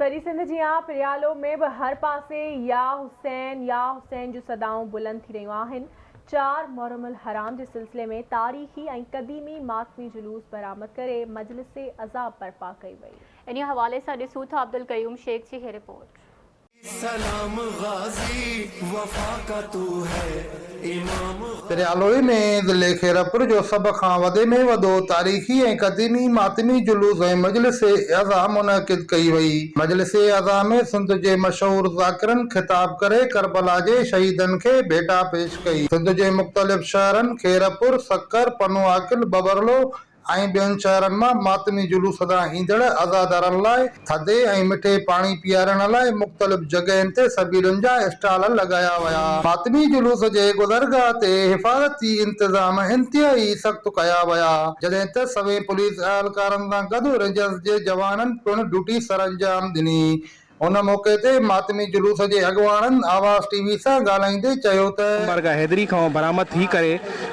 सरी सिंध जी पिरियालो में भी हर पासे या हुसैन जो सदाऊं बुलंद थी रहियूं आहिनि। 4 मुहर्रम हराम के सिलसिले में तारीख़ी ऐं क़दीमी मातमी जुलूस बरामद करे मजलिस अज़ाब बर्पा कई वई। इन हवाले से ॾिसूं था अब्दुल कयूम शेख जी ये रिपोर्ट। सलाम गाजी वफा का तू है इमाम। पिरियालोई में ज़िले खेरपुर जो सब खां वधे में वॾो तारीख़ी ऐं क़दीमी मातमी जुलूस ऐं मजलिस अज़ा मुनक़िद कई वई। मजलिस अज़ा में सिंध जे मशहूर ज़ाकिरनि ख़िताब करे करबला जे शहीदनि खे भेटा पेश कई। सिंध जे मुख़्तलिफ़ शहरनि खेरपुर, सक्कर, पनुआकिल, बबरलो ऐं ॿियनि शहरनि मां मातमी जुलूस सां ईंदड़ अज़ादारनि लाइ थधे ऐं मिठे पाणी पीआरण लाइ मुख़्तलिफ़ जॻहियुनि ते सबीलनि जा स्टॉल लॻाया विया। मातमी जुलूस जे गुज़रगाह ते हिफ़ाज़ती इंतज़ाम इंतिहाई सख़्त कया विया, जॾहिं त सवें पुलिस अहलकारनि सां गॾु रेंजर्स जे जवाननि पिणु ड्यूटी सरअंजाम ॾिनी। उन मौके ते मातमी जुलूस जे अॻवाननि आवाज़ टीवी सां ॻाल्हाईंदे चयो त बारगाह हैदरी खां बरामद थी करे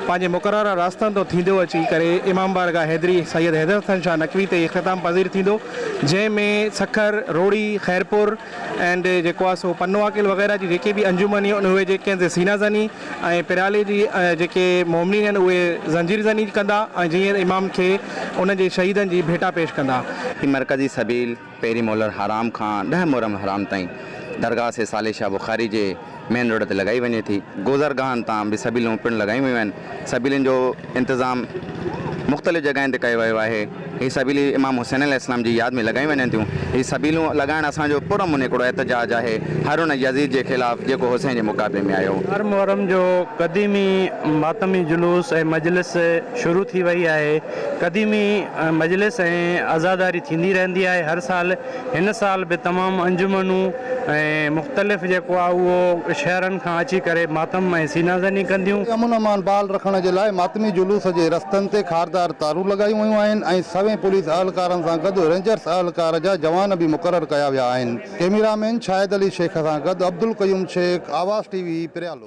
पंहिंजे मुक़रर रास्तनि तो थींदो अची करे इमाम बारगाह हैदरी सैयद हैदर हसन शाह नकवी ते इख़्तिताम पज़ीर थींदो, जंहिंमें सखर, रोड़ी, खैरपुर एंड जेको आहे सो पनुआकिल वग़ैरह जी जेके बि अंजुमनी आहिनि उहे जेके आहिनि सीना ज़नी ऐं पिराले जी जेके मोमिनीन आहिनि उहे ज़ंजीर ज़नी कंदा ऐं जीअं इमाम खे उन जे शहीदनि जी भेटा पेश कंदा। मरकज़ी सबील पहिरीं मोहर हराम खां 10 मुहर्रम हराम ताईं दरगाह से साले शाह बुखारी जे मेन रोड ते लॻाई वञे थी। गुज़रगाहनि तां बि सबीलूं पिणु लॻाई वियूं आहिनि। सबीलनि जो इंतज़ाम मुख़्तलिफ़ जॻहियुनि ते कयो वियो आहे। हीअ सबीली इमाम हुसैन अलैहिस्सलाम जी यादि में लॻाई वञनि थियूं। हीअ सबीलूं लॻाइण असांजो पुरअमन हिकिड़ो एहतजाज आहे हारून यज़ीद जे ख़िलाफ़ जेको हुसैन जे मुक़ाबले में आयो। हर मुहर्रम जो क़दीमी मातमी जुलूस ऐं मजलिस शुरू थी वई आहे। क़दीमी मजलिस ऐं अज़ादारी थींदी रहंदी आहे हर साल। हिन साल बि तमामु अंजुमनूं ऐं मुख़्तलिफ़ जेको आहे उहो शहरनि खां अची करे मातम ऐं सीनाज़नी कंदियूं। अमन अमान बहाल रखण जे लाइ मातमी जुलूस जे रस्तनि ते खारदार तारूं लॻायूं वयूं आहिनि ऐं सवें पुलिस अहलकारनि सां गॾु रेंजर्स अहलकार जा जवान बि मुक़ररु कया विया आहिनि। कैमरामैन शाहिद अली शेख सां गॾु अब्दुल कयूम शेख, आवाज़ टीवी, पिरियालो।